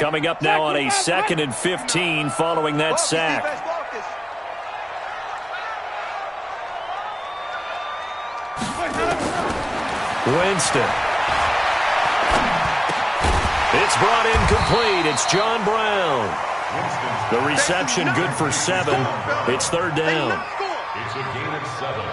Coming up now on a 2nd and 15 following that sack. Winston. It's brought in complete. It's John Brown. The reception good for 7. It's 3rd down. It's a gain of 7.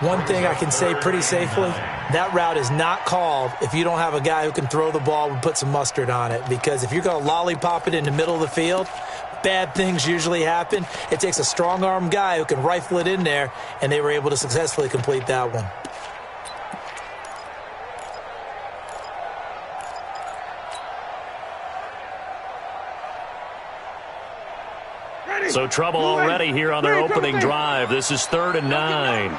One thing I can say pretty safely, that route is not called if you don't have a guy who can throw the ball and put some mustard on it. Because if you're going to lollipop it in the middle of the field, bad things usually happen. It takes a strong-arm guy who can rifle it in there, and they were able to successfully complete that one. So trouble already here on their opening drive. This is 3rd and 9.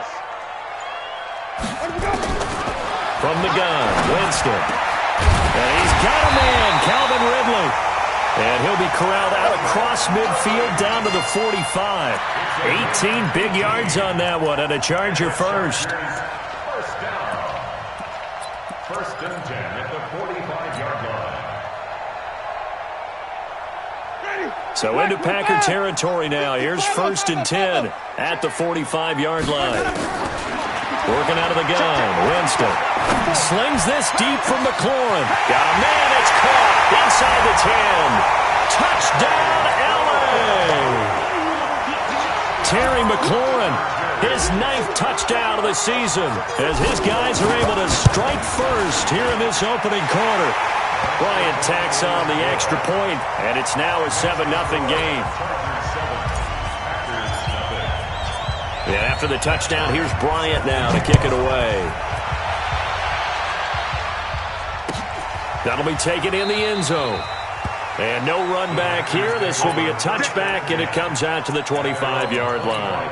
From the gun, Winston. And he's got a man, Calvin Ridley. And he'll be corralled out across midfield down to the 45. 18 big yards on that one, and a Charger first. First down. 1st and 10 at the 45-yard line. So into Packer territory now. Here's 1st and 10 at the 45-yard line. Working out of the gun, Winston. Slings this deep from McLaurin. Got a man, it's caught inside the 10. Touchdown, LA! Terry McLaurin, his 9th touchdown of the season, as his guys are able to strike first here in this opening quarter. Bryant tacks on the extra point, and it's now a 7-0 game. And after the touchdown, here's Bryant now to kick it away. That'll be taken in the end zone. And no run back here. This will be a touchback, and it comes out to the 25-yard line.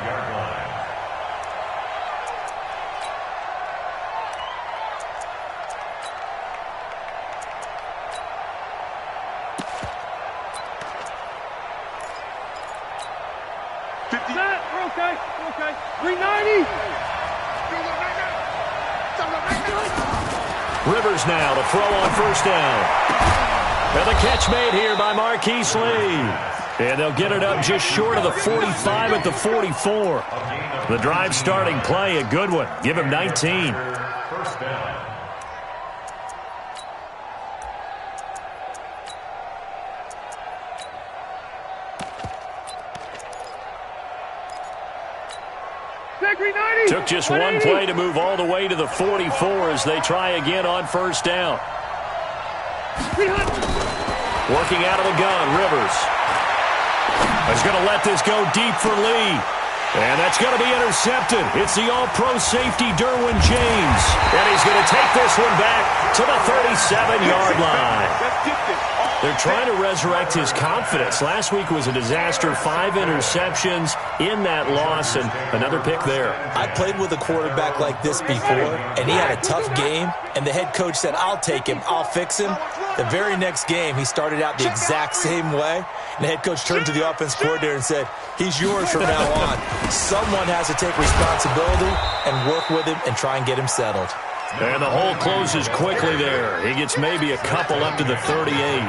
Okay. 390. Rivers now to throw on 1st down. And the catch made here by Marquise Lee. And they'll get it up just short of the 45 at the 44. The drive starting play, a good one. Give him 19. 1st down. Took just one play to move all the way to the 44 as they try again on 1st down. Working out of the gun, Rivers. He's going to let this go deep for Lee. And that's going to be intercepted. It's the all-pro safety, Derwin James. And he's going to take this one back to the 37-yard line. They're trying to resurrect his confidence. Last week was a disaster. 5 interceptions in that loss, and another pick there. I played with a quarterback like this before, and he had a tough game, and the head coach said, I'll take him, I'll fix him. The very next game, he started out the exact same way, and the head coach turned to the offense coordinator and said, he's yours from now on. Someone has to take responsibility and work with him and try and get him settled. And the hole closes quickly there. He gets maybe a couple up to the 38.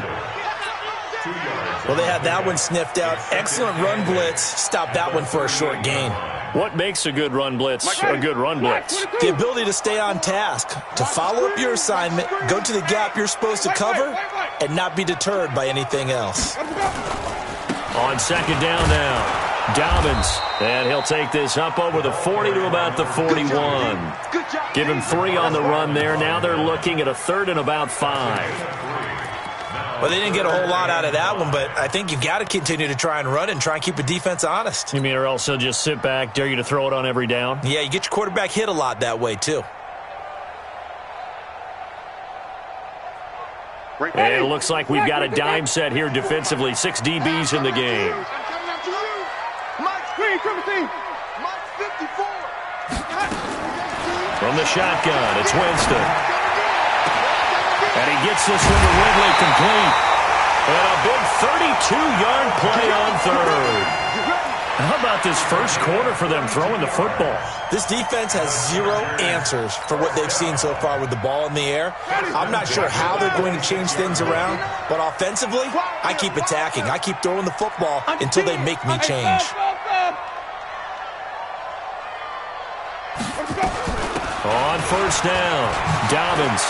Well, they had that one sniffed out. Excellent run blitz. Stop that one for a short gain. What makes a good run blitz a good run blitz? The ability to stay on task, to follow up your assignment, go to the gap you're supposed to cover, and not be deterred by anything else. On 2nd down now, Dobbins. And he'll take this up over the 40 to about the 41. Give him 3 on the run there. Now they're looking at a 3rd and about 5. Well, they didn't get a whole lot out of that one, but I think you've got to continue to try and run and try and keep the defense honest. You mean or else they'll just sit back, dare you to throw it on every down? Yeah, you get your quarterback hit a lot that way, too. And it looks like we've got a dime set here defensively. 6 DBs in the game. From the shotgun, it's Winston. And he gets this one to Ridley complete. And a big 32-yard play on 3rd. How about this first quarter for them throwing the football? This defense has zero answers for what they've seen so far with the ball in the air. I'm not sure how they're going to change things around, but offensively, I keep attacking. I keep throwing the football until they make me change. On first down, Dobbins.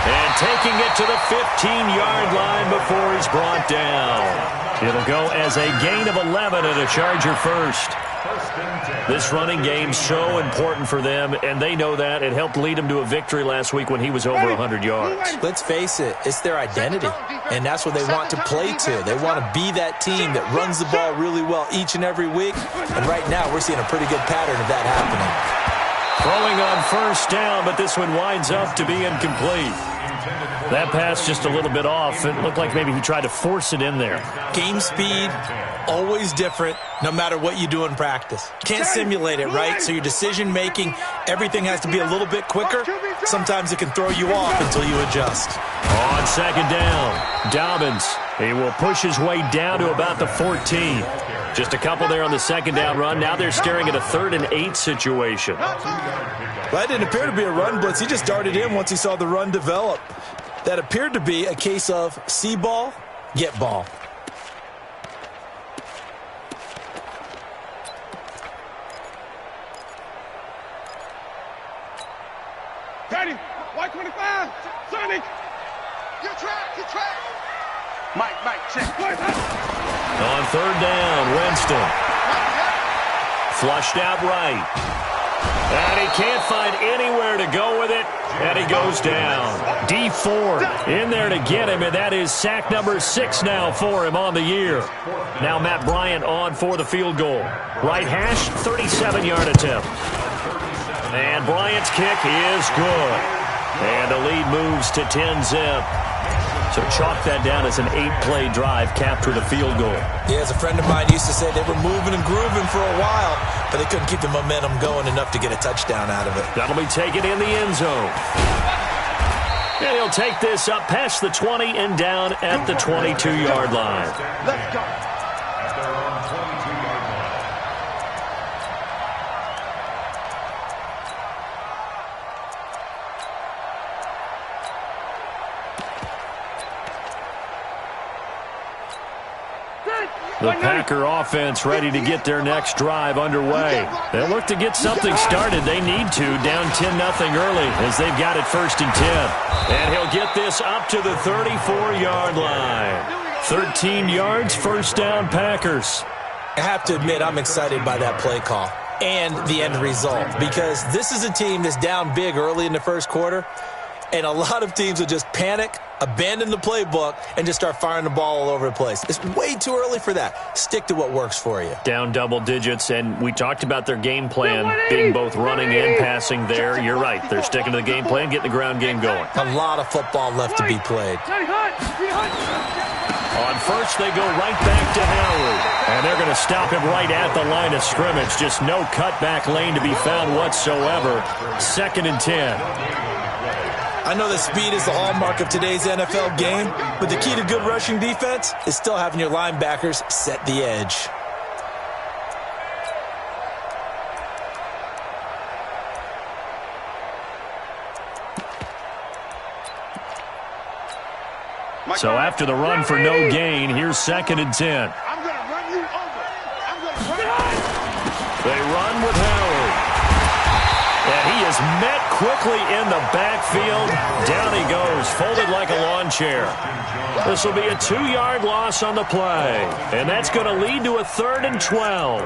And taking it to the 15-yard line before he's brought down. It'll go as a gain of 11 and a Charger first. This running game's so important for them, and they know that. It helped lead them to a victory last week when he was over 100 yards. Let's face it, it's their identity, and that's what they want to play to. They want to be that team that runs the ball really well each and every week, and right now we're seeing a pretty good pattern of that happening. Throwing on first down, but this one winds up to be incomplete. That pass just a little bit off. It looked like maybe he tried to force it in there. Game speed, always different, no matter what you do in practice. Can't simulate it, right? So your decision-making, everything has to be a little bit quicker. Sometimes it can throw you off until you adjust. On second down, Dobbins. He will push his way down to about the 14. Just a couple there on the second down run. Now they're staring at a 3rd and 8 situation. Well, that didn't appear to be a run blitz. He just darted in once he saw the run develop. That appeared to be a case of see ball, get ball. Teddy, white 25, Sonic. Get track. Mike, check. On third down, Winston. Flushed out right. And he can't find anywhere to go with it, and he goes down. D Ford in there to get him, and that is sack number 6 now for him on the year. Now Matt Bryant on for the field goal. Right hash, 37-yard attempt. And Bryant's kick is good. And the lead moves to 10-zip. So chalk that down as an 8-play drive capped with a field goal. Yeah, as a friend of mine used to say, they were moving and grooving for a while, but they couldn't keep the momentum going enough to get a touchdown out of it. That'll be taken in the end zone. And he'll take this up past the 20 and down at the 22-yard line. Let's go. At their own 22-yard line. The Packer offense ready to get their next drive underway. They'll look to get something started. They need to, down 10-0 early as they've got it 1st and 10. And he'll get this up to the 34-yard line. 13 yards, first down, Packers. I have to admit, I'm excited by that play call and the end result, because this is a team that's down big early in the first quarter, and a lot of teams will just panic, abandon the playbook, and just start firing the ball all over the place. It's way too early for that. Stick to what works for you. Down double digits, and we talked about their game plan being both running and passing there. You're right. They're sticking to the game plan, getting the ground game going. A lot of football left to be played. On first, they go right back to Howard. And they're going to stop him right at the line of scrimmage. Just no cutback lane to be found whatsoever. 2nd and 10. I know that speed is the hallmark of today's NFL game, but the key to good rushing defense is still having your linebackers set the edge. So after the run for no gain, here's 2nd and 10. I'm going to run you over. They run with Howard. And he is met quickly in the backfield. Down he goes, folded like a lawn chair. This will be a 2-yard loss on the play. And that's going to lead to a 3rd and 12.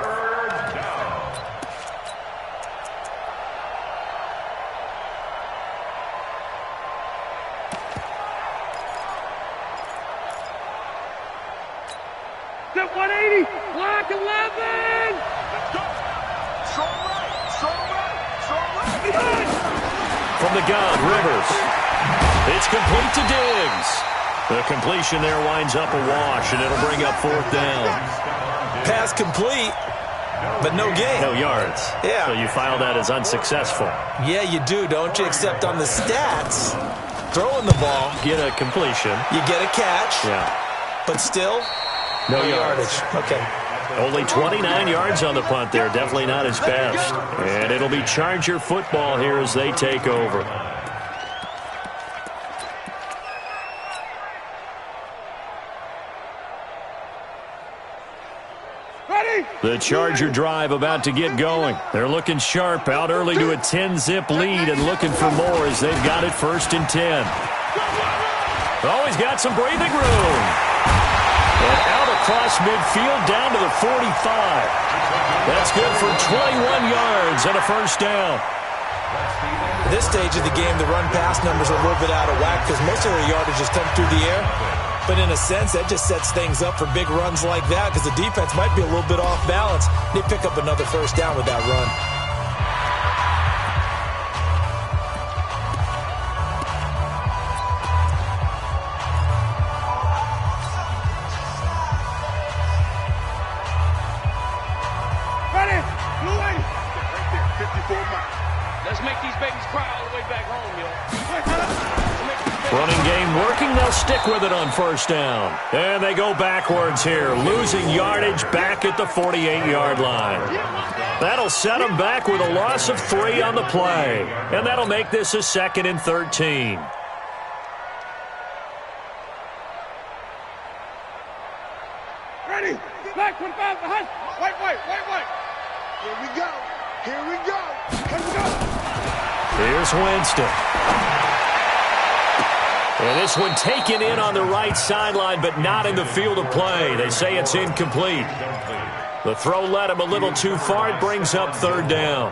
Step 180, block 11. Let's go. Strong right. From the gun, Rivers. It's complete to Diggs. The completion there winds up a wash, and it'll bring up 4th down. Pass complete, but no gain. No yards. Yeah. So you file that as unsuccessful. Yeah, you do, don't you? Except on the stats, throwing the ball, Get a completion. you get a catch, Yeah. but still, No yardage. Okay. Only 29 yards on the punt there. Definitely not his best. And it'll be Charger football here as they take over. The Charger drive about to get going. They're looking sharp, out early to a 10-zip lead and looking for more as they've got it 1st and 10. Oh, he's got some breathing room. And out across midfield down to the 45. That's good for 21 yards and a 1st down. At this stage of the game, the run-pass numbers are a little bit out of whack because most of their yardage has come through the air. But in a sense, that just sets things up for big runs like that because the defense might be a little bit off balance. They pick up another 1st down with that run. Ready? Blue lady. Right there, 54 miles. Let's make these babies cry all the way back home, yo. Running game working. They'll stick with it on 1st down. And they go backwards here, losing yardage back at the 48-yard line. That'll set them back with a loss of 3 on the play. And that'll make this a 2nd and 13. Ready? Black 25 behind. White. Here we go. Here we go. Here we go. Here's Winston. And this one taken in on the right sideline, but not in the field of play. They say it's incomplete. The throw led him a little too far. It brings up 3rd down.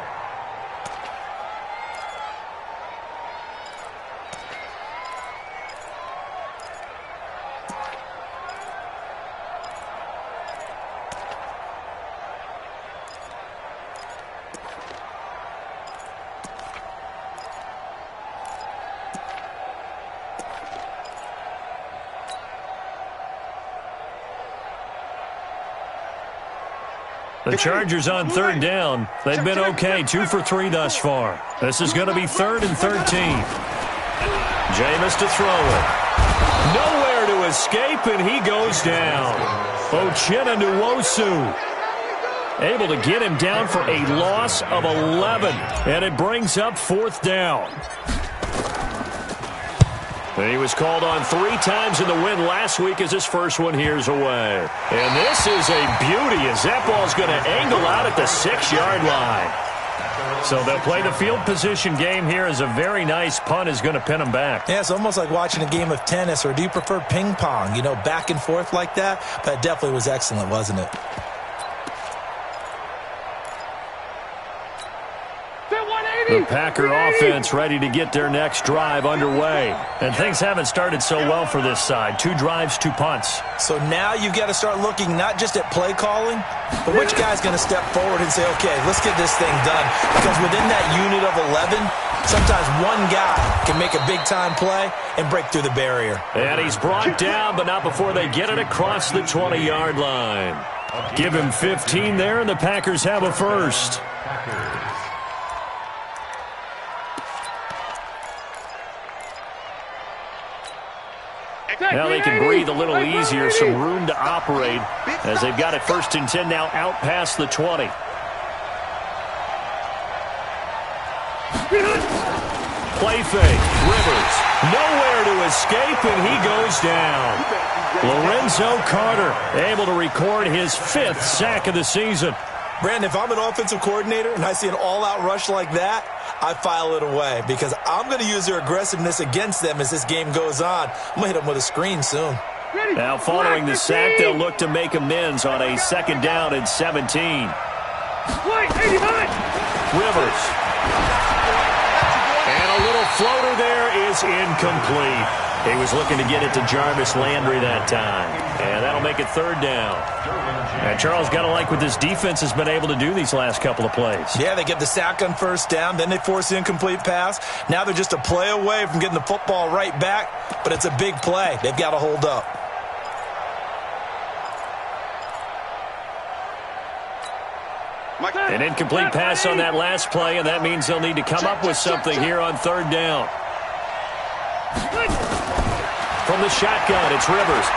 The Chargers on 3rd down. They've been okay, 2 for 3 thus far. This is going to be 3rd and 13. Jameis to throw it. Nowhere to escape, and he goes down. Uchenna Nwosu able to get him down for a loss of 11, and it brings up 4th down. And he was called on 3 times in the win last week as his first one here's away. And this is a beauty as that ball's going to angle out at the 6-yard line. So they'll play the field position game here as a very nice punt is going to pin them back. Yeah, it's almost like watching a game of tennis, or do you prefer ping pong? You know, back and forth like that? That definitely was excellent, wasn't it? The Packer offense ready to get their next drive underway. And things haven't started so well for this side. 2 drives, 2 punts. So now you've got to start looking not just at play calling, but which guy's going to step forward and say, okay, let's get this thing done. Because within that unit of 11, sometimes one guy can make a big-time play and break through the barrier. And he's brought down, but not before they get it across the 20-yard line. Give him 15 there, and the Packers have a first. Now they can breathe a little easier, some room to operate as they've got it 1st and 10 now out past the 20. Play fake, Rivers, nowhere to escape, and he goes down. Lorenzo Carter able to record his 5th sack of the season. Brandon, if I'm an offensive coordinator and I see an all-out rush like that, I file it away because I'm going to use their aggressiveness against them as this game goes on. I'm going to hit them with a screen soon. Now following the sack, they'll look to make amends on a 2nd down and 17. Rivers. And a little floater there is incomplete. He was looking to get it to Jarvis Landry that time. And that'll make it 3rd down. And Charles, got to like what this defense has been able to do these last couple of plays. Yeah, they get the sack on 1st down, then they force the incomplete pass. Now they're just a play away from getting the football right back, but it's a big play. They've got to hold up. An incomplete pass on that last play, and that means they'll need to come up with something here on 3rd down. From the shotgun, it's Rivers.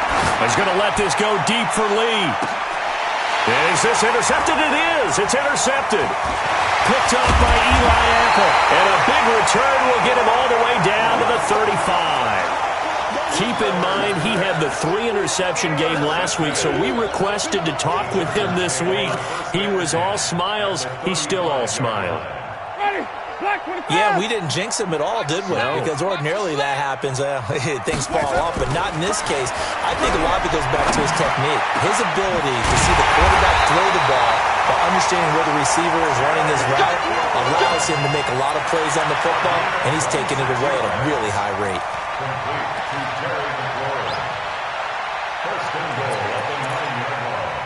He's going to let this go deep for Lee. And he's Is this intercepted? It is. It's intercepted. Picked up by Eli Apple. And a big return will get him all the way down to the 35. Keep in mind, he had the 3-interception game last week, so we requested to talk with him this week. He was all smiles. He's still all smile. Yeah, we didn't jinx him at all, did we? No. Because ordinarily that happens. Things fall off, but not in this case. I think a lot of it goes back to his technique. His ability to see the quarterback throw the ball while understanding where the receiver is running his route allows him to make a lot of plays on the football, and he's taking it away at a really high rate. First and goal at the 9-yard line.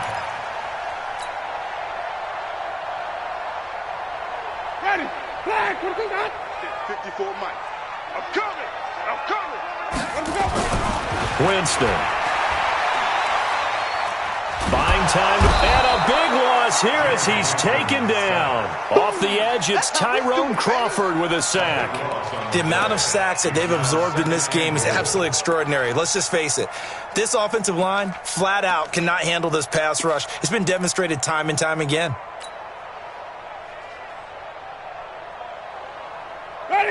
Ready, flag, what do you got? 54 Mike. I'm coming. Let's go. Winston. Buying time, and a big loss here as he's taken down. Off the edge, it's Tyrone Crawford with a sack. The amount of sacks that they've absorbed in this game is absolutely extraordinary. Let's just face it. This offensive line, flat out, cannot handle this pass rush. It's been demonstrated time and time again.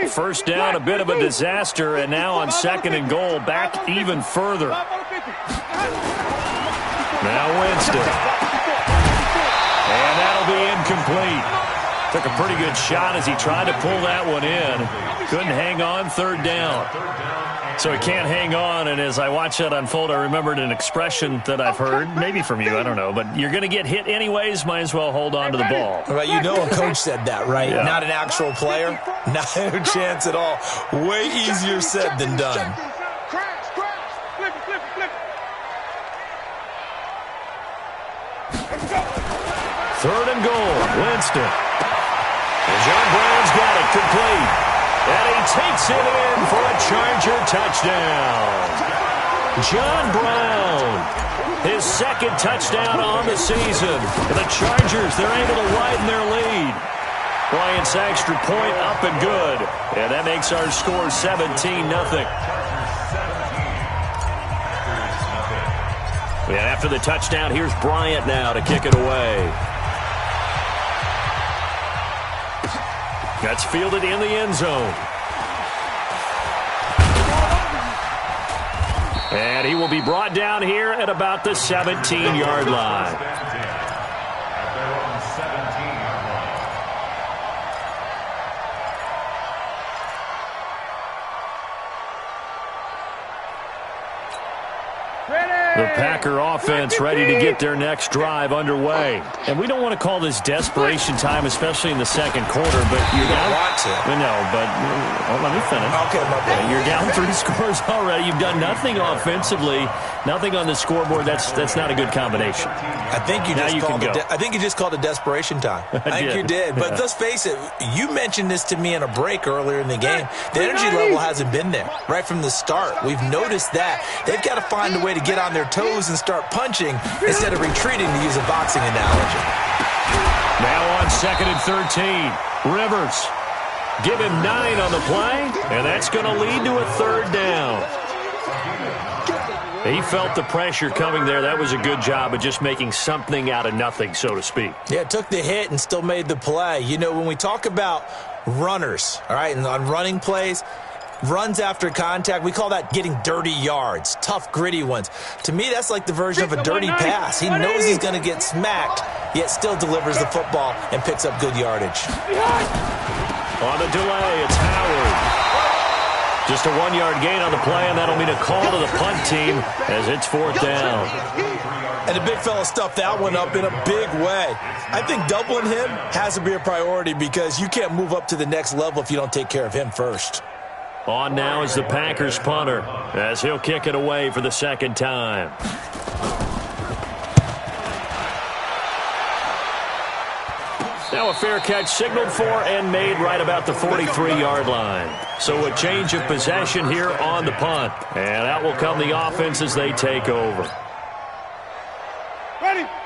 First down, a bit of a disaster, and now on 2nd and goal, back even further. Now Winston. And that'll be incomplete. Took a pretty good shot as he tried to pull that one in. Couldn't hang on, 3rd down. So he can't hang on, and as I watched that unfold, I remembered an expression that I've heard, maybe from you, I don't know, but you're going to get hit anyways, might as well hold on to the ball. Right, you know a coach said that, right? Yeah. Not an actual player. Not a chance at all. Way easier said than done. Crash, flip it. Let's go. 3rd and goal, Winston. And John Brown's got it complete. And he takes it in for a Charger touchdown. John Brown, his 2nd touchdown on the season. The Chargers, they're able to widen their lead. Bryant's extra point up and good. And that makes our score 17-0. And after the touchdown, here's Bryant now to kick it away. That's fielded in the end zone. And he will be brought down here at about the 17-yard line. At their own 17-yard line. The Packer offense ready to get their next drive underway. And we don't want to call this desperation time, especially in the 2nd quarter, but you're down. Want to. No, but let me finish. Okay, my bad. You're down 3 scores already. You've done nothing offensively, nothing on the scoreboard. That's not a good combination. I think you just called it desperation time. I think you did. But let's face it, you mentioned this to me in a break earlier in the game. The energy level hasn't been there right from the start. We've noticed that. They've got to find a way to get on their toes and start punching instead of retreating, to use a boxing analogy. Now on 2nd and 13, Rivers. Give him 9 on the play, and that's going to lead to a 3rd down. He felt the pressure coming there. That was a good job of just making something out of nothing, so to speak. Yeah, took the hit and still made the play. You know, when we talk about runners, all right, and on running plays, runs after contact, we call that getting dirty yards, tough, gritty ones. To me, that's like the version of a dirty pass. He knows he's going to get smacked, yet still delivers the football and picks up good yardage. On the delay, it's Howard. Just a 1-yard gain on the play, and that'll mean a call to the punt team as it's 4th down. And the big fella stuffed that one up in a big way. I think doubling him has to be a priority because you can't move up to the next level if you don't take care of him first. On now is the Packers punter as he'll kick it away for the 2nd time. Now a fair catch signaled for and made right about the 43-yard line. So a change of possession here on the punt. And out will come the offense as they take over.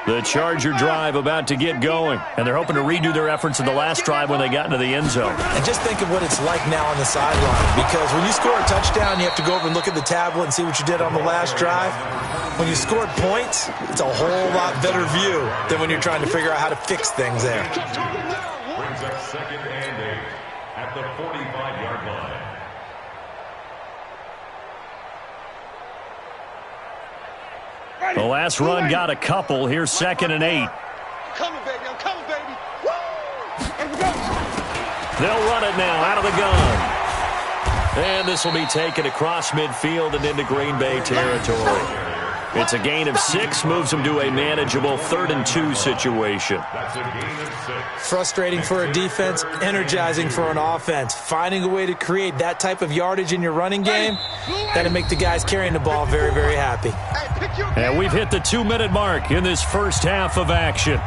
The Charger drive about to get going, and they're hoping to redo their efforts in the last drive when they got into the end zone. And just think of what it's like now on the sideline, because when you score a touchdown, you have to go over and look at the tablet and see what you did on the last drive. When you scored points, it's a whole lot better view than when you're trying to figure out how to fix things there. Brings up 2nd and 8 at the 45-yard line. The last run got a couple. Here's 2nd and 8. I'm coming, baby. I'm coming, baby. Woo! They'll run it now out of the gun. And this will be taken across midfield and into Green Bay territory. It's a gain of 6, moves them to a manageable 3rd and 2 situation. That's a gain of 6. Frustrating for a defense, energizing for an offense. Finding a way to create that type of yardage in your running game, that'll make the guys carrying the ball very, very happy. And we've hit the 2-minute mark in this first half of action.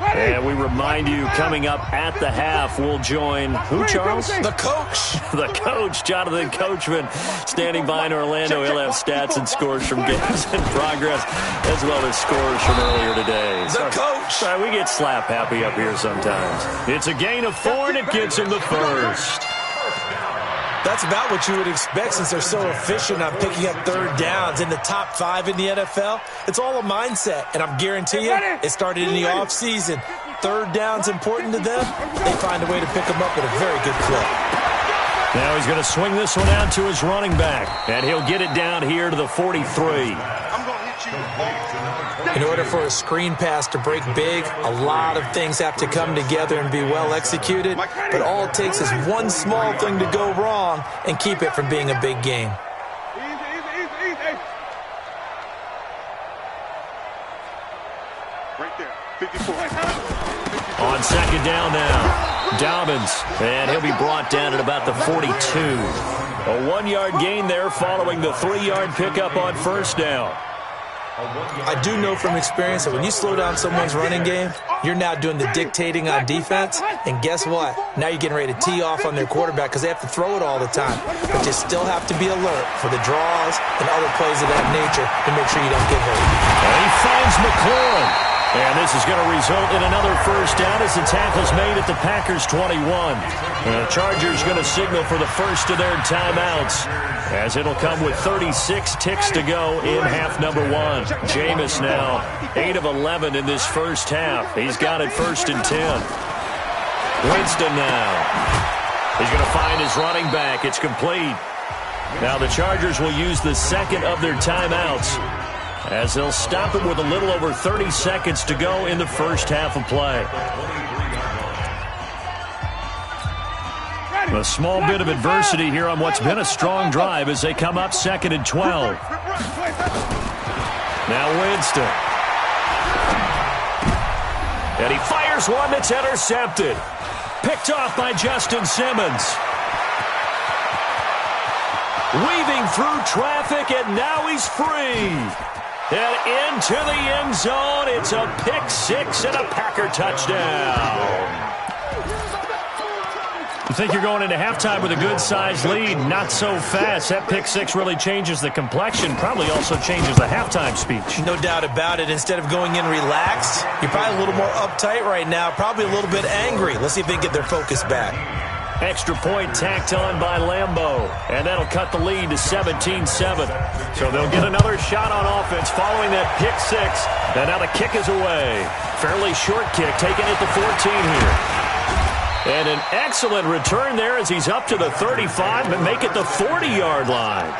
And we remind you, coming up at the half, we'll join who, Charles? The coach. The coach, Jonathan Coachman, standing by in Orlando. He'll have stats and scores from games in progress, as well as scores from earlier today. The coach. Sorry, we get slap happy up here sometimes. It's a gain of 4, and it gets him the first. That's about what you would expect since they're so efficient on picking up 3rd downs in the top 5 in the NFL. It's all a mindset, and I'm guarantee you it started in the offseason. 3rd down's important to them. They find a way to pick them up at a very good clip. Now he's going to swing this one out to his running back, and he'll get it down here to the 43. I'm going to hit you. In order for a screen pass to break big, a lot of things have to come together and be well executed. But all it takes is one small thing to go wrong and keep it from being a big game. Easy. Right there. 54. On 2nd down now, Dobbins, and he'll be brought down at about the 42. A 1-yard gain there following the 3-yard pickup on 1st down. I do know from experience that when you slow down someone's running game, you're now doing the dictating on defense. And guess what? Now you're getting ready to tee off on their quarterback because they have to throw it all the time. But you still have to be alert for the draws and other plays of that nature to make sure you don't get hurt. And he finds McLaurin. And this is going to result in another 1st down as the tackle's made at the Packers' 21. The Chargers going to signal for the first of their timeouts, as it'll come with 36 ticks to go in half number 1. Jameis now 8 of 11 in this first half. He's got it 1st and 10. Winston now. He's going to find his running back. It's complete. Now the Chargers will use the 2nd of their timeouts, as they'll stop it with a little over 30 seconds to go in the first half of play. A small bit of adversity here on what's been a strong drive as they come up 2nd and 12. Now Winston. And he fires one that's intercepted. Picked off by Justin Simmons. Weaving through traffic, and now he's free. And into the end zone, it's a pick 6 and a Packer touchdown. You think you're going into halftime with a good-sized lead? Not so fast. That pick 6 really changes the complexion, probably also changes the halftime speech. No doubt about it. Instead of going in relaxed, you're probably a little more uptight right now, probably a little bit angry. Let's see if they can get their focus back. Extra point tacked on by Lambeau, and that'll cut the lead to 17-7. So they'll get another shot on offense following that pick 6, and now the kick is away. Fairly short kick taken at the 14 here. And an excellent return there as he's up to the 35, but make it the 40-yard line.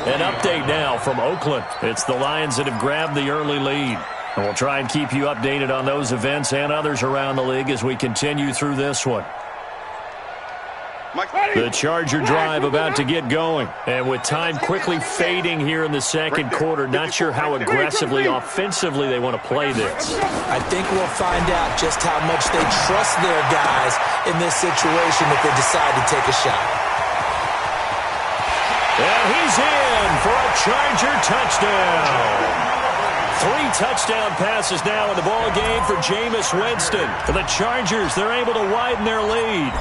An update now from Oakland. It's the Lions that have grabbed the early lead. And we'll try and keep you updated on those events and others around the league as we continue through this one. The Charger drive about to get going. And with time quickly fading here in the second quarter, not sure how aggressively, offensively they want to play this. I think we'll find out just how much they trust their guys in this situation if they decide to take a shot. And he's in for a Charger touchdown. 3 touchdown passes now in the ball game for Jameis Winston. For the Chargers, they're able to widen their lead.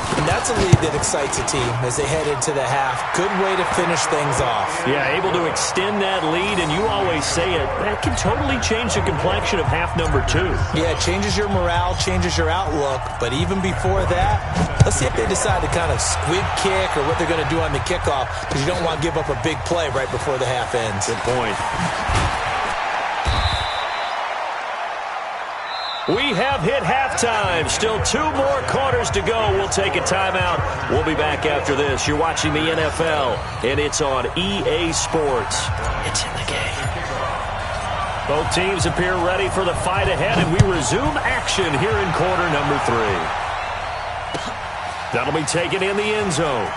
And that's a lead that excites a team as they head into the half. Good way to finish things off. Yeah, able to extend that lead, and you always say it, that can totally change the complexion of half number 2. Yeah, it changes your morale, changes your outlook. But even before that, let's see if they decide to kind of squib kick or what they're going to do on the kickoff, because you don't want to give up a big play right before the half ends. Good point. We have hit halftime. Still 2 more quarters to go. We'll take a timeout. We'll be back after this. You're watching the NFL, and it's on EA Sports. It's in the game. Both teams appear ready for the fight ahead, and we resume action here in quarter number 3. That'll be taken in the end zone.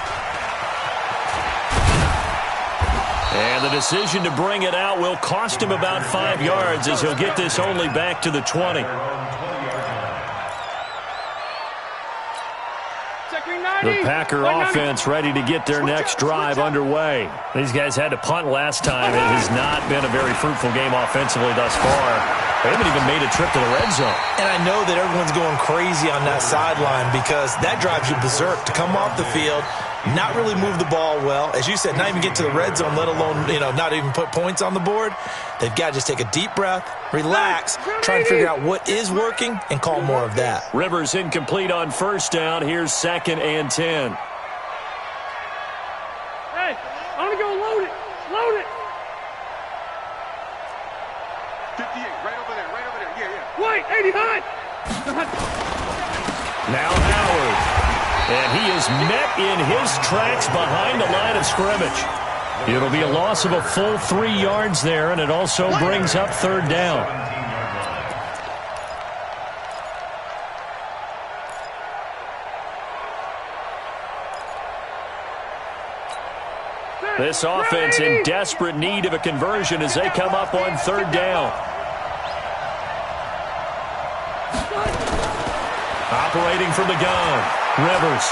And the decision to bring it out will cost him about 5 yards as he'll get this only back to the 20. The Packer offense ready to get their next drive underway. These guys had to punt last time. It has not been a very fruitful game offensively thus far. They haven't even made a trip to the red zone. And I know that everyone's going crazy on that sideline because that drives you berserk to come off the field, not really move the ball well. As you said, not even get to the red zone, let alone, not even put points on the board. They've got to just take a deep breath, relax, try and figure out what is working, and call more of that. Rivers incomplete on first down. Here's 2nd and 10. Hey, I'm going to go load it. Load it. 58, right over there, yeah. Wait, 89. Now Howard. And he is met in his tracks behind the line of scrimmage. It'll be a loss of a full 3 yards there, and it also brings up 3rd down. This offense in desperate need of a conversion as they come up on 3rd down. Operating from the gun, Rivers.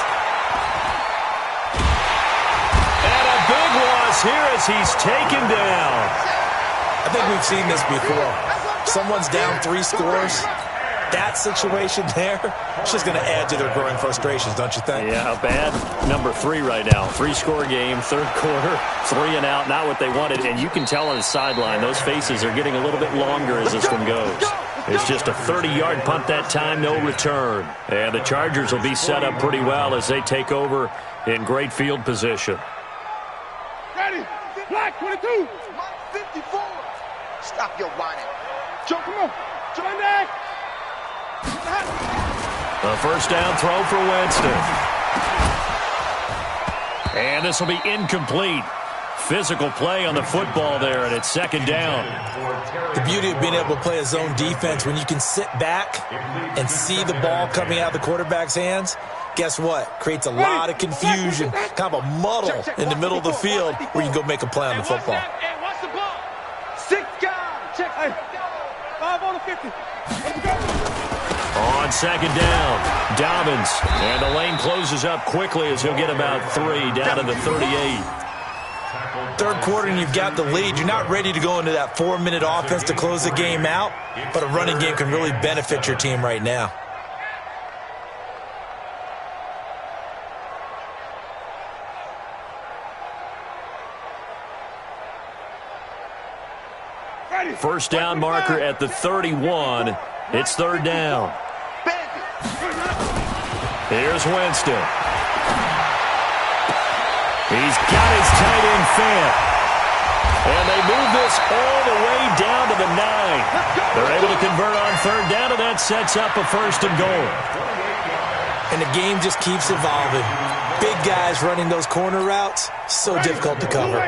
And a big loss here as he's taken down. I think we've seen this before. Someone's down 3 scores. That situation there, it's just going to add to their growing frustrations, don't you think? Yeah, a bad number 3 right now. 3-score game, 3rd quarter, 3 and out, not what they wanted. And you can tell on the sideline, those faces are getting a little bit longer as this one goes. It's just a 30-yard punt that time, no return. And the Chargers will be set up pretty well as they take over in great field position. Ready, black 22. 54. Stop your whining. Joe, come on. Joe, neck. A first down throw for Winston. And this will be incomplete. Physical play on the football there, and it's 2nd down. The beauty of being able to play a zone defense when you can sit back and see the ball coming out of the quarterback's hands, guess what? Creates a lot of confusion, kind of a muddle in the middle of the field where you can go make a play on the football. Hey, watch the ball. 6 guys. Check. Hey, 5 on the 50. Let's go. On 2nd down, Dobbins. And the lane closes up quickly as he'll get about 3 down to the 38. 3rd quarter and you've got the lead. You're not ready to go into that 4-minute offense to close the game out, but a running game can really benefit your team right now. First down marker at the 31. It's 3rd down. Here's Winston. He's got his tight end Fant. And they move this all the way down to the 9. They're able to convert on 3rd down, and that sets up a 1st and goal. And the game just keeps evolving. Big guys running those corner routes, so difficult to cover.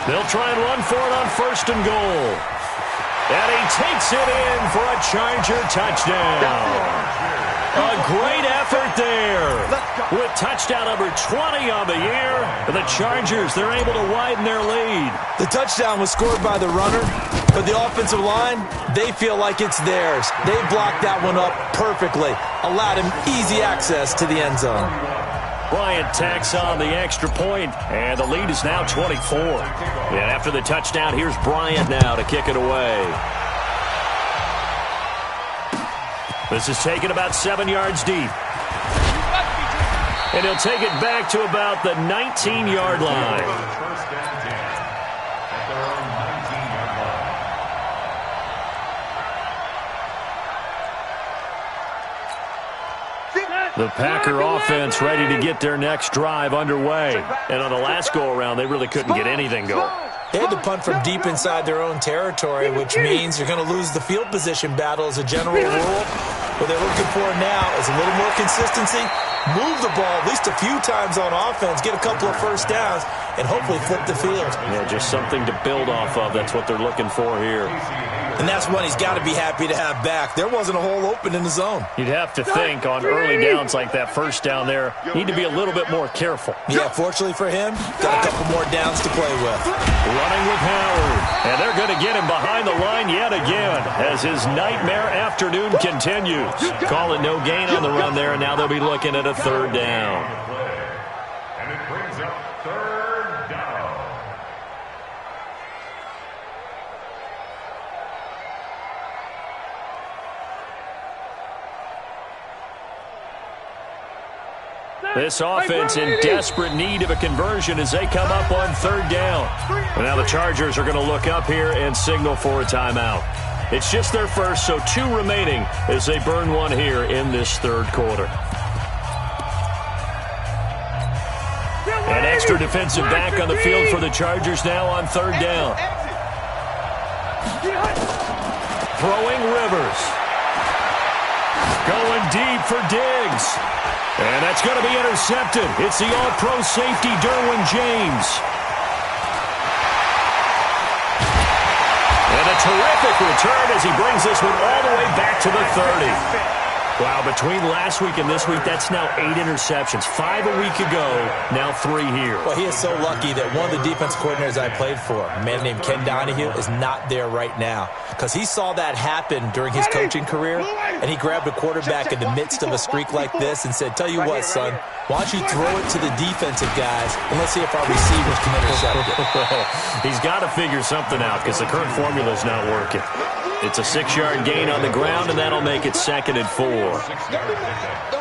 They'll try and run for it on 1st and goal. And he takes it in for a Charger touchdown. A great effort there. With touchdown number 20 on the year, the Chargers, they're able to widen their lead. The touchdown was scored by the runner, but the offensive line, they feel like it's theirs. They blocked that one up perfectly, allowed him easy access to the end zone. Bryant tacks on the extra point, and the lead is now 24. And after the touchdown, here's Bryant now to kick it away. This is taken about 7 yards deep. And he'll take it back to about the 19-yard line. First and 10 at their own 19-yard line. The Packer offense ready to get their next drive underway. And on the last go-around, they really couldn't get anything going. They had to punt from deep inside their own territory, which means you're going to lose the field position battle as a general rule. What they're looking for now is a little more consistency, move the ball at least a few times on offense, get a couple of first downs, and hopefully flip the field. Yeah, just something to build off of. That's what they're looking for here. And that's one he's got to be happy to have back. There wasn't a hole open in the zone. You'd have to think on early downs like that first down there, need to be a little bit more careful. Yeah, fortunately for him, got a couple more downs to play with. Running with Howard. And they're going to get him behind the line yet again as his nightmare afternoon continues. Call it no gain on the run there, and now they'll be looking at a third down. And it brings up third down. This offense in desperate need of a conversion as they come up on third down. And now the Chargers are going to look up here and signal for a timeout. It's just their first, so 2 remaining as they burn one here in this third quarter. An extra defensive back on the field for the Chargers now on third down. Throwing Rivers. Going deep for Diggs. And that's going to be intercepted. It's the all-pro safety, Derwin James. And a terrific return as he brings this one all the way back to the 30. Wow, between last week and this week, that's now 8 interceptions. 5 a week ago, now 3 here. Well, he is so lucky that one of the defense coordinators I played for, a man named Ken Donahue, is not there right now. Because he saw that happen during his coaching career, and he grabbed a quarterback in the midst of a streak like this and said, tell you what, son, why don't you throw it to the defensive guys, and let's see if our receivers can intercept it. He's got to figure something out because the current formula is not working. It's a 6-yard gain on the ground, and that'll make it 2nd and 4.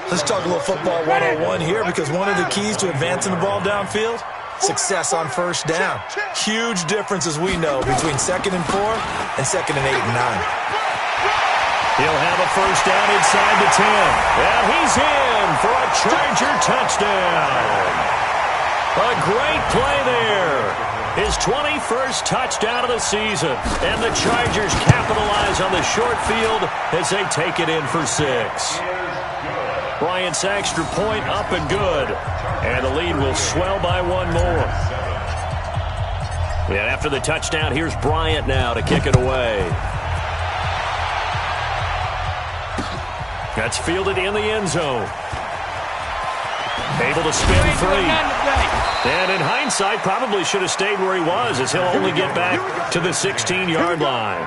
Let's talk a little football 101 here, because one of the keys to advancing the ball downfield, success on first down. Huge difference, as we know, between 2nd and 4 and 2nd and 8 and 9. He'll have a first down inside the 10. And he's in for a Charger touchdown. A great play there. His 21st touchdown of the season. And the Chargers capitalize on the short field as they take it in for 6. Bryant's extra point up and good. And the lead will swell by 1 more. And after the touchdown, here's Bryant now to kick it away. That's fielded in the end zone. Able to spin free. And in hindsight, probably should have stayed where he was, as he'll only get back to the 16-yard line.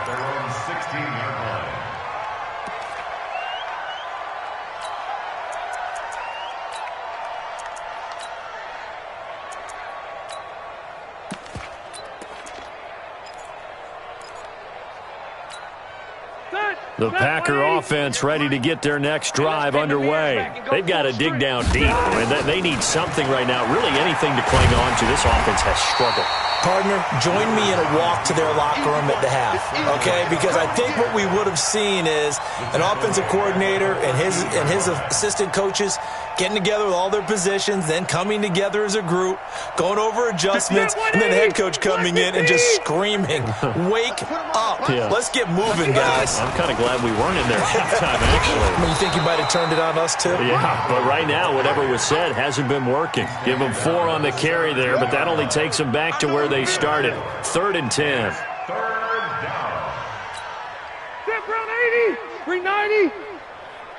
The Packer offense ready to get their next drive underway. They've got to dig down deep. I mean, they need something right now, really anything to cling on to. This offense has struggled. Partner, join me in a walk to their locker room at the half, okay? Because I think what we would have seen is an offensive coordinator and his assistant coaches getting together with all their positions, then coming together as a group, going over adjustments, and then the head coach coming in and just screaming, wake up. Yeah. Let's get moving, guys. I'm kind of glad we weren't in there at halftime, actually. I mean, you think you might have turned it on us, too? Yeah, but right now, whatever was said hasn't been working. Give them 4 on the carry there, but that only takes them back to where they started. 3rd and 10. Third down. Step around 80, 390.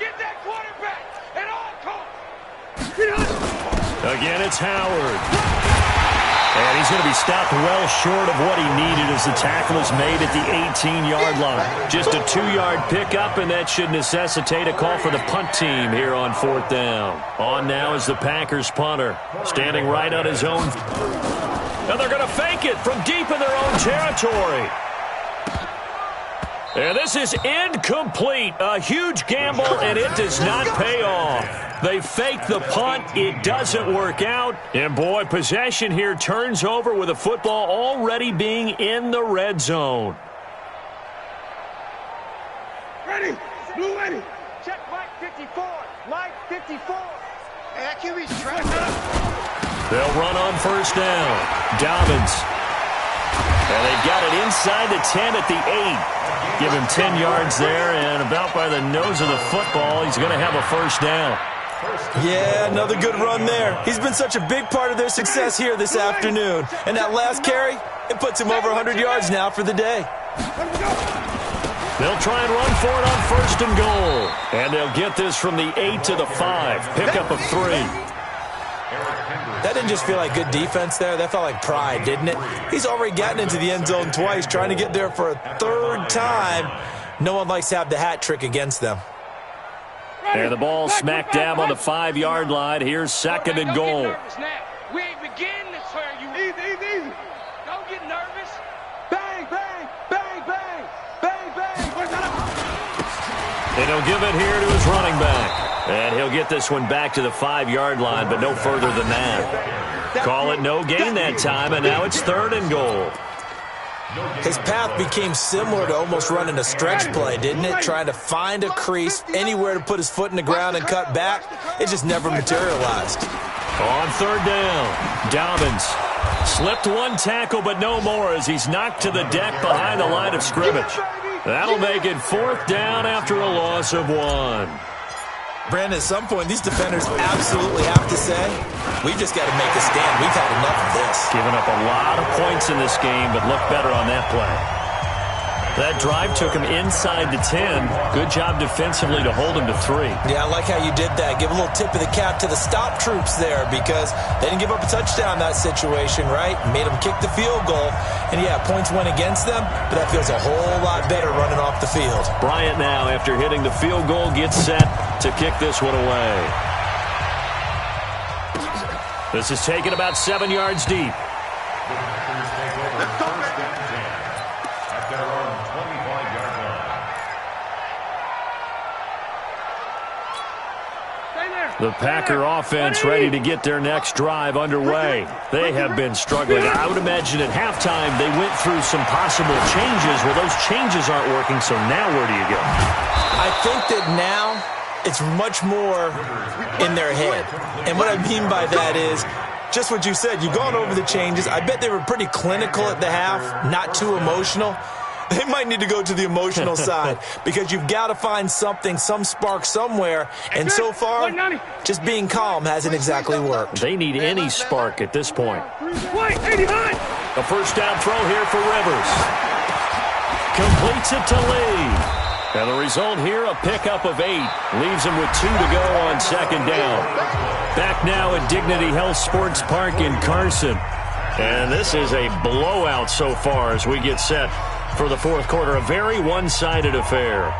Get that quarterback at all costs. Again, it's Howard. And he's going to be stopped well short of what he needed as the tackle is made at the 18-yard line. Just a 2-yard pickup, and that should necessitate a call for the punt team here on 4th down. On now is the Packers punter, standing right on his own. And they're going to fake it from deep in their own territory. And this is incomplete. A huge gamble, and it does not pay off. They fake the punt. It doesn't work out. And, boy, possession here turns over with the football already being in the red zone. Ready. Blue ready. Check Mike 54. Mike 54. Hey, that QB's trapped. They'll run on first down. Dobbins. And they've got it inside the 10 at the 8. Give him 10 yards there, and about by the nose of the football, he's going to have a first down. Yeah, another good run there. He's been such a big part of their success here this afternoon. And that last carry, it puts him over 100 yards now for the day. They'll try and run for it on first and goal. And they'll get this from the 8 to the 5. Pickup of 3. That didn't just feel like good defense there. That felt like pride, didn't it? He's already gotten into the end zone twice, trying to get there for a third time. No one likes to have the hat trick against them. And the ball smack dab on the 5-yard line. Here's second and goal. We ain't beginning to turn you. Easy. Don't get nervous. Bang, bang, bang, bang, bang, bang. And he'll give it here to his running back. And he'll get this one back to the 5-yard line, but no further than that. Call it no gain that time, and now it's third and goal. His path became similar to almost running a stretch play, didn't it? Trying to find a crease, anywhere to put his foot in the ground and cut back. It just never materialized. On third down, Dobbins slipped one tackle, but no more as he's knocked to the deck behind the line of scrimmage. That'll make it fourth down after a loss of 1. Brandon, at some point, these defenders absolutely have to say, we've just got to make a stand. We've had enough of this. Giving up a lot of points in this game, but look better on that play. That drive took him inside the 10. Good job defensively to hold him to 3. Yeah, I like how you did that. Give a little tip of the cap to the stop troops there because they didn't give up a touchdown in that situation, right? Made them kick the field goal. And, yeah, points went against them, but that feels a whole lot better running off the field. Bryant now, after hitting the field goal, gets set to kick this one away. This is taken about 7 yards deep. The Packer offense ready to get their next drive underway. They have been struggling. I would imagine at halftime they went through some possible changes. Well, those changes aren't working, so now where do you go? I think that now it's much more in their head. And what I mean by that is just what you said. You've gone over the changes. I bet they were pretty clinical at the half, not too emotional. They might need to go to the emotional side because you've got to find something, some spark somewhere. And so far, just being calm hasn't exactly worked. They need any spark at this point. A first down throw here for Rivers. Completes it to Lee. And the result here, a pickup of 8. Leaves him with 2 to go on second down. Back now at Dignity Health Sports Park in Carson. And this is a blowout so far as we get set for the fourth quarter. A very one-sided affair.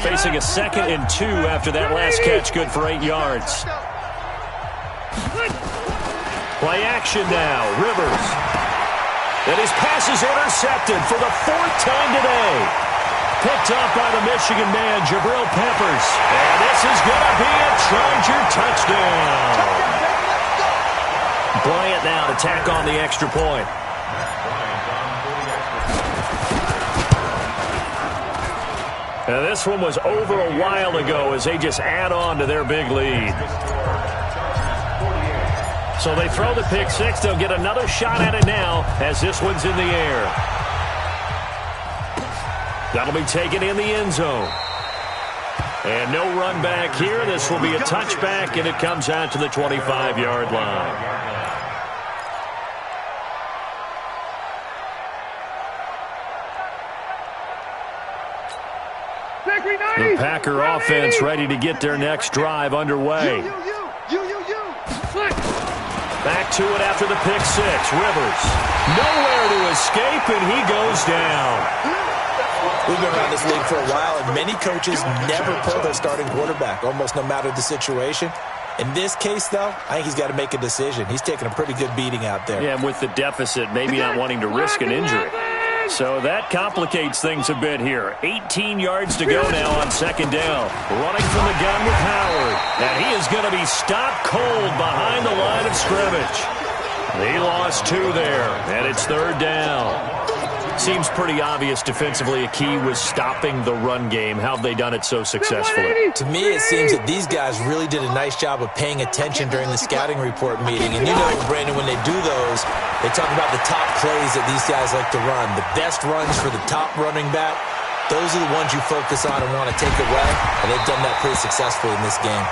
Facing a 2nd and 2 after that last catch, good for 8 yards. Play action now, Rivers. And his pass is intercepted for the 4th time today. Picked up by the Michigan man, Jabril Peppers. And this is going to be a Charger touchdown. Bryant now to tack on the extra point. Now this one was over a while ago as they just add on to their big lead. So they throw the pick 6. They'll get another shot at it now as this one's in the air. That'll be taken in the end zone. And no run back here. This will be a touchback, and it comes out to the 25-yard line. The Packer offense ready to get their next drive underway. Back to it after the pick 6. Rivers nowhere to escape, and he goes down. We've been around this league for a while, and many coaches never pull their starting quarterback, almost no matter the situation. In this case, though, I think he's got to make a decision. He's taking a pretty good beating out there. Yeah, and with the deficit, maybe not wanting to risk an injury. So that complicates things a bit here. 18 yards to go now on second down. Running from the gun with Howard. And he is going to be stopped cold behind the line of scrimmage. He lost 2 there, and it's third down. Seems pretty obvious defensively a key was stopping the run game. How have they done it so successfully? To me, it seems that these guys really did a nice job of paying attention during the scouting report meeting. And you know, Brandon, when they do those, they talk about the top plays that these guys like to run. The best runs for the top running back, those are the ones you focus on and want to take away. And they've done that pretty successfully in this game.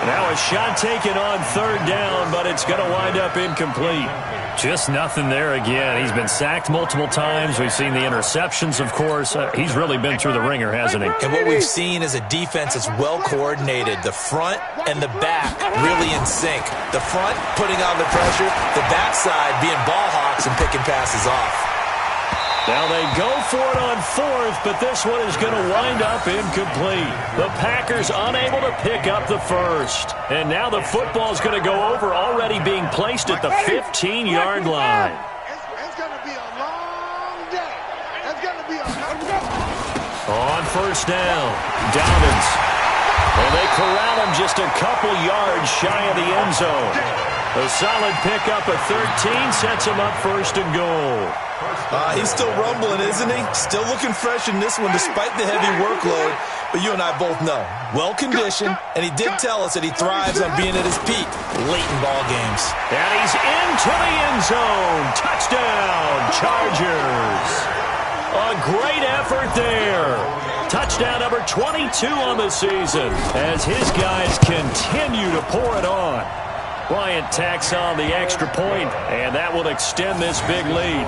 Now a shot taken on third down, but it's going to wind up incomplete. Just nothing there again. He's been sacked multiple times. We've seen the interceptions, of course. He's really been through the ringer, hasn't he? And what we've seen is a defense that's well coordinated. The front and the back really in sync. The front putting on the pressure, the backside being ball hawks and picking passes off. Now they go for it on fourth, but this one is going to wind up incomplete. The Packers unable to pick up the first. And now the football is going to go over, already being placed at the 15-yard line. It's going to be a long day. It's going to be a long day. On first down, Dobbins. And they corral him just a couple yards shy of the end zone. A solid pickup of 13 sets him up first and goal. He's still rumbling, isn't he? Still looking fresh in this one despite the heavy workload. But you and I both know, well-conditioned, and he did tell us that he thrives on being at his peak late in ball games. And he's into the end zone. Touchdown, Chargers. A great effort there. Touchdown number 22 on the season as his guys continue to pour it on. Bryant tacks on the extra point, and that will extend this big lead.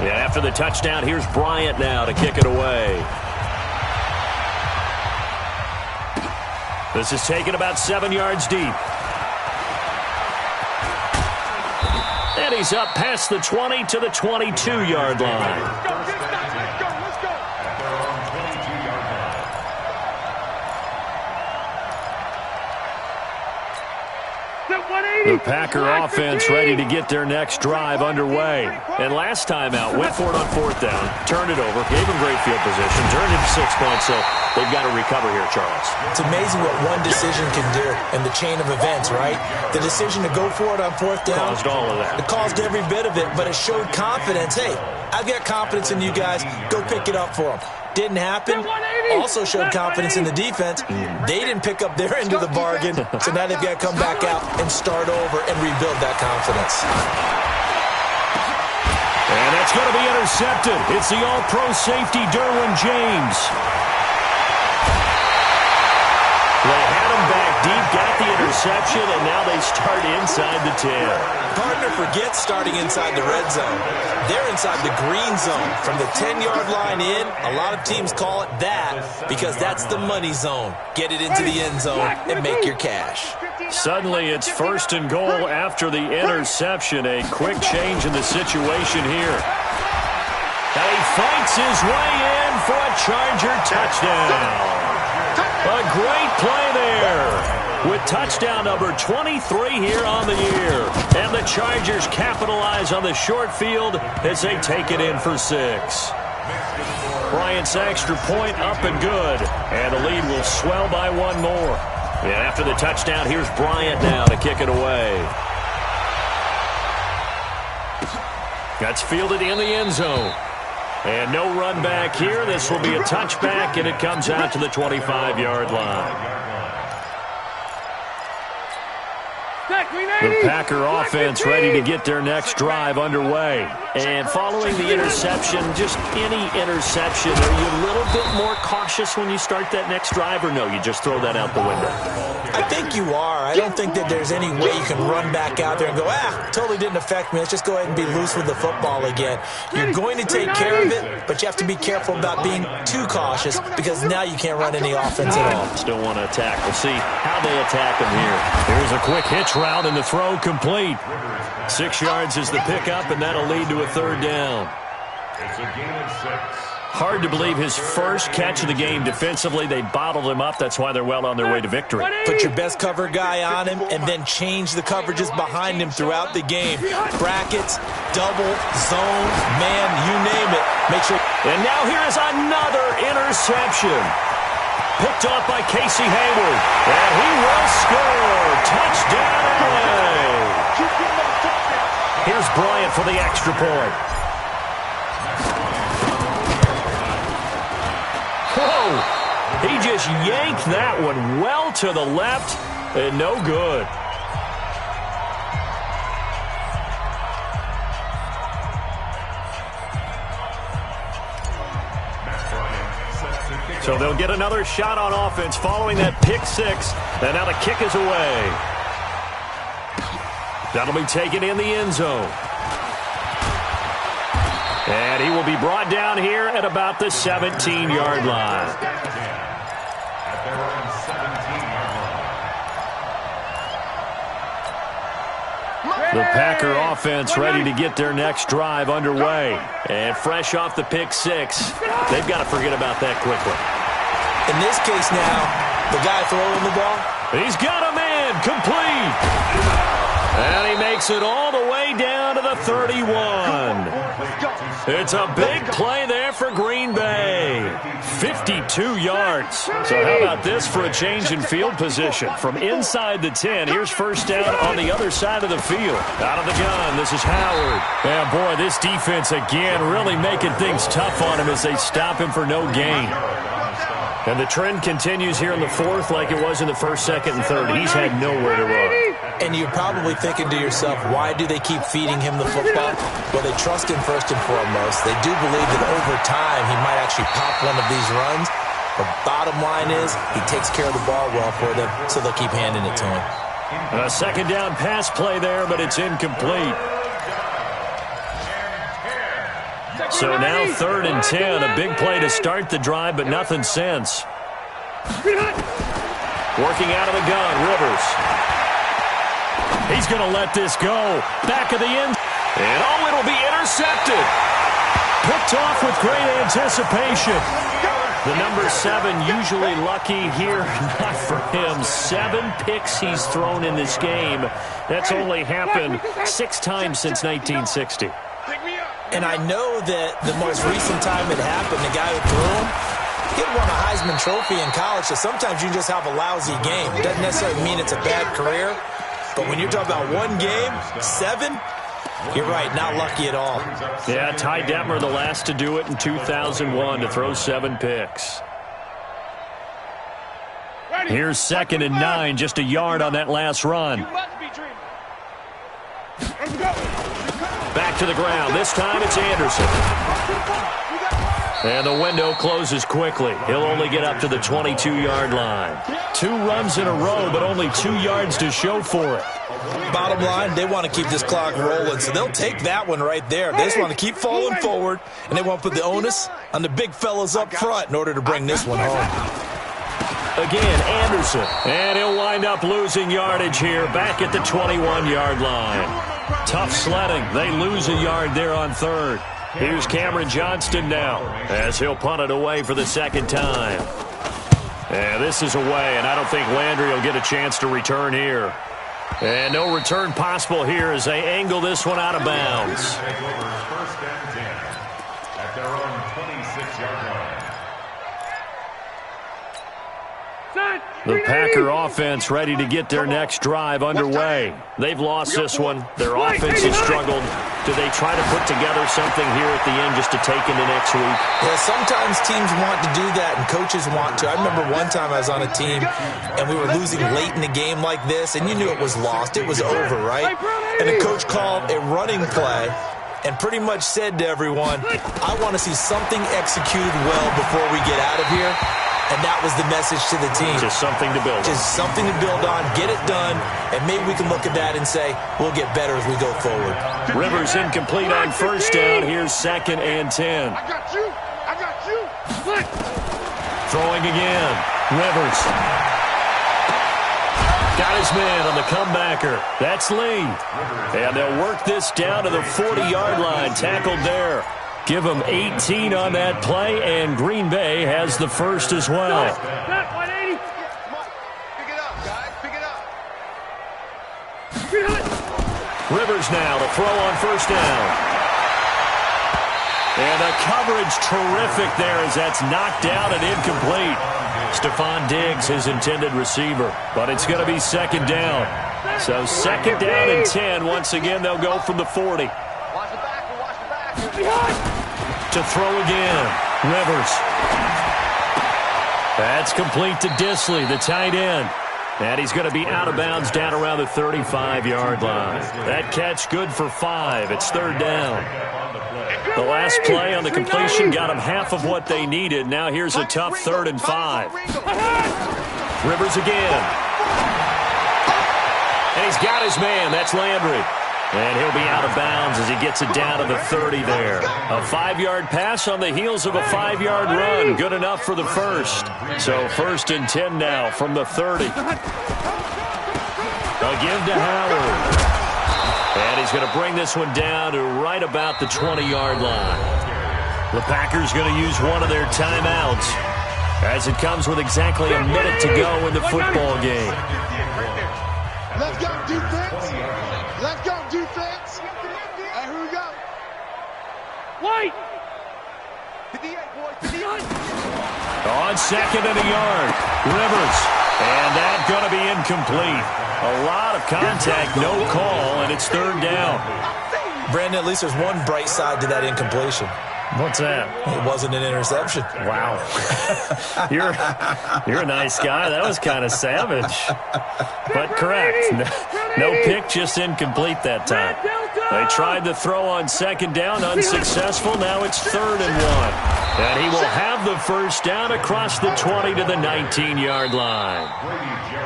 Yeah, after the touchdown, here's Bryant now to kick it away. This is taken about 7 yards deep. And he's up past the 20 to the 22-yard line. The Packer offense ready to get their next drive underway. And last time out, went for it on fourth down, turned it over, gave them great field position, turned it to 6 points, so they've got to recover here, Charles. It's amazing what one decision can do in the chain of events, right? The decision to go for it on fourth down. Caused all of that. It caused every bit of it, but it showed confidence. Hey, I've got confidence in you guys. Go pick it up for them. Didn't happen. Also showed confidence in the defense. They didn't pick up their end of the bargain, so now they've got to come back out and start over and rebuild that confidence. And that's going to be intercepted. It's the all-pro safety, Derwin James. They had him back deep, got the interception, and now they start inside the 10. Partner forgets starting inside the red zone. They're inside the green zone. From the 10-yard line in, a lot of teams call it that because that's the money zone. Get it into the end zone and make your cash. Suddenly it's first and goal after the interception. A quick change in the situation here. And he fights his way in for a Charger touchdown. A great play there with touchdown number 23 here on the year. And the Chargers capitalize on the short field as they take it in for 6. Bryant's extra point up and good. And the lead will swell by one more. And after the touchdown, here's Bryant now to kick it away. That's fielded in the end zone. And no run back here. This will be a touchback, and it comes out to the 25-yard line. The Packer offense ready to get their next drive underway. And following the interception, just any interception, are you a little bit more cautious when you start that next drive, or no, you just throw that out the window? I think you are. I don't think that there's any way you can run back out there and go, totally didn't affect me. Let's just go ahead and be loose with the football again. You're going to take care of it, but you have to be careful about being too cautious because now you can't run any offense at all. Still want to attack. We'll see how they attack him here. Here's a quick hitch route and the throw complete. 6 yards is the pickup, and that'll lead to a third down. It's a gain of 6. Hard to believe his first catch of the game defensively. They bottled him up. That's why they're well on their way to victory. Put your best cover guy on him and then change the coverages behind him throughout the game. Brackets, double, zone, man, you name it. Make sure. And now here is another interception. Picked off by Casey Hayward. And he will score. Touchdown, LA. Here's Bryant for the extra point. Whoa! He just yanked that one well to the left and no good. So they'll get another shot on offense following that pick six. And now the kick is away. That'll be taken in the end zone. And he will be brought down here at about the 17-yard line. At their own 17-yard line. The Packer offense ready to get their next drive underway. And fresh off the pick six, they've got to forget about that quickly. In this case now, the guy throwing the ball. He's got a man complete. And he makes it all the way down to the 31. It's a big play there for Green Bay. 52 yards. So how about this for a change in field position? From inside the 10, here's first down on the other side of the field. Out of the gun, this is Howard. And boy, this defense again really making things tough on him as they stop him for no gain. And the trend continues here in the fourth like it was in the first, second, and third. He's had nowhere to run. And you're probably thinking to yourself, why do they keep feeding him the football? Well, they trust him first and foremost. They do believe that over time he might actually pop one of these runs. But bottom line is he takes care of the ball well for them, so they'll keep handing it to him. A second down pass play there, but it's incomplete. So now 3rd and 10, a big play to start the drive, but nothing since. Working out of the gun, Rivers. He's going to let this go. Back of the end. And oh, it'll be intercepted. Picked off with great anticipation. The number 7 usually lucky here. Not for him. 7 picks he's thrown in this game. That's only happened 6 times since 1960. And I know that the most recent time it happened, the guy who threw him, he won a Heisman Trophy in college, so sometimes you just have a lousy game. It doesn't necessarily mean it's a bad career, but when you're talking about one game, 7, you're right, not lucky at all. Yeah, Ty Detmer, the last to do it in 2001, to throw 7 picks. Here's 2nd and 9, just a yard on that last run. Back to the ground. This time it's Anderson. And the window closes quickly. He'll only get up to the 22-yard line. 2 runs in a row, but only 2 yards to show for it. Bottom line, they want to keep this clock rolling, so they'll take that one right there. They just want to keep falling forward, and they want to put the onus on the big fellas up front in order to bring this one home. Again, Anderson. And he'll wind up losing yardage here back at the 21-yard line. Tough sledding. They lose a yard there on 3rd. Here's Cameron Johnston now as he'll punt it away for the 2nd time. And this is away, and I don't think Landry will get a chance to return here. And no return possible here as they angle this one out of bounds. First and 10 at their own 26-yard line. The Packer offense ready to get their next drive underway. They've lost this one. Their offense has struggled. Do they try to put together something here at the end just to take into next week? Yeah, sometimes teams want to do that and coaches want to. I remember one time I was on a team and we were losing late in the game like this, and you knew it was lost. It was over, right? And the coach called a running play and pretty much said to everyone, I want to see something executed well before we get out of here. And that was the message to the team. Just something to build on. Just something to build on, get it done, and maybe we can look at that and say, we'll get better as we go forward. Rivers incomplete on first down. Here's 2nd and 10. I got you. I got you. Split. Throwing again. Rivers. Got his man on the comebacker. That's Lee. And they'll work this down to the 40-yard line. Tackled there Give them 18 on that play, and Green Bay has the first as well. Back 180. Pick it up, guys. Pick it up. Rivers now to throw on first down. And the coverage terrific there as that's knocked down and incomplete. Stephon Diggs, his intended receiver, but it's going to be second down. So second down and 10. Once again, they'll go from the 40. Watch the back. Watch the back. To throw again. Rivers. That's complete to Disley, the tight end. And he's going to be out of bounds down around the 35-yard line. That catch good for 5. It's third down. The last play on the completion got them half of what they needed. Now here's a tough 3rd and 5. Rivers again. And he's got his man. That's Landry. And he'll be out of bounds as he gets it down to the 30 there. A 5-yard pass on the heels of a 5-yard run. Good enough for the first. So 1st and 10 now from the 30. A give to Howard. And he's going to bring this one down to right about the 20-yard line. The Packers going to use one of their timeouts as it comes with exactly a minute to go in the football game. Let's go, defense. Let's go, defense. Hey, here we go. White. 58, boys. 58. On second and a yard. Rivers. And that's going to be incomplete. A lot of contact, no call, and it's third down. Brandon, at least there's one bright side to that incompletion. What's that? It wasn't an interception. Wow. You're a nice guy. That was kind of savage. But correct. No pick, just incomplete that time. They tried to throw on second down, unsuccessful. Now it's 3rd and 1. And he will have the first down across the 20 to the 19-yard line.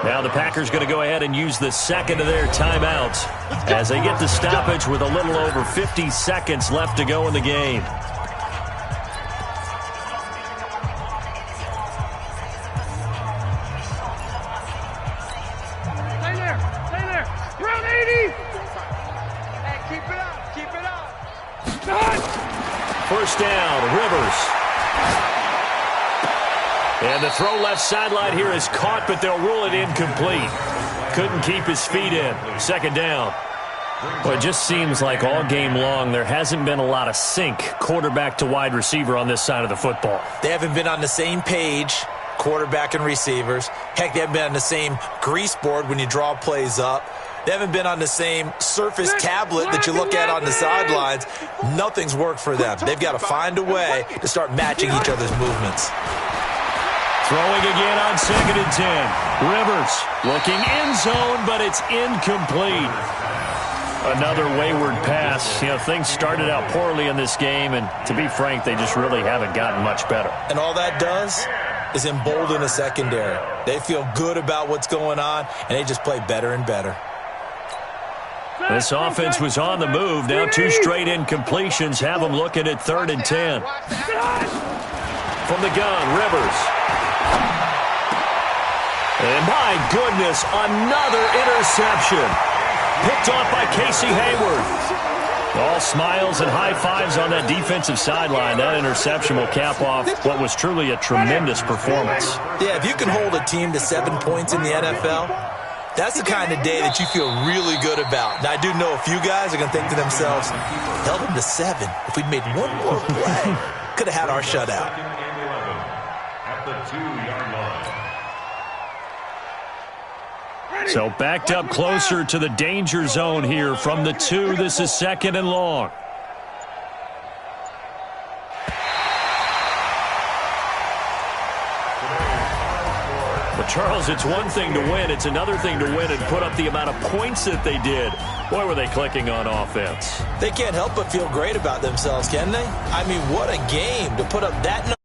Now the Packers going to go ahead and use the second of their timeouts as they get the stoppage with a little over 50 seconds left to go in the game. Stay there. Round 80. Hey, keep it up. First down, Rivers. And the throw left sideline here is caught, but they'll rule it incomplete. Couldn't keep his feet in. Second down. Well, it just seems like all game long there hasn't been a lot of sync quarterback to wide receiver on this side of the football. They haven't been on the same page, quarterback and receivers. Heck, they haven't been on the same grease board when you draw plays up. They haven't been on the same surface tablet that you look at on the sidelines. Nothing's worked for them. They've got to find a way to start matching each other's movements. Throwing again on second and 10. Rivers looking end zone, but it's incomplete. Another wayward pass. You know, things started out poorly in this game, and to be frank, they just really haven't gotten much better. And all that does is embolden the secondary. They feel good about what's going on, and they just play better and better. This offense was on the move. Now 2 straight incompletions have them looking at 3rd and 10. From the gun, Rivers. And my goodness, another interception. Picked off by Casey Hayward. All smiles and high fives on that defensive sideline. That interception will cap off what was truly a tremendous performance. Yeah, if you can hold a team to 7 points in the NFL, that's the kind of day that you feel really good about. Now, I do know a few guys are going to think to themselves, held them to 7. If we'd made one more play, could have had our shutout. At the 2-yard line. So backed up closer to the danger zone here from the 2. This is 2nd and long. But, Charles, it's one thing to win. It's another thing to win and put up the amount of points that they did. Boy, were they clicking on offense. They can't help but feel great about themselves, can they? I mean, what a game to put up that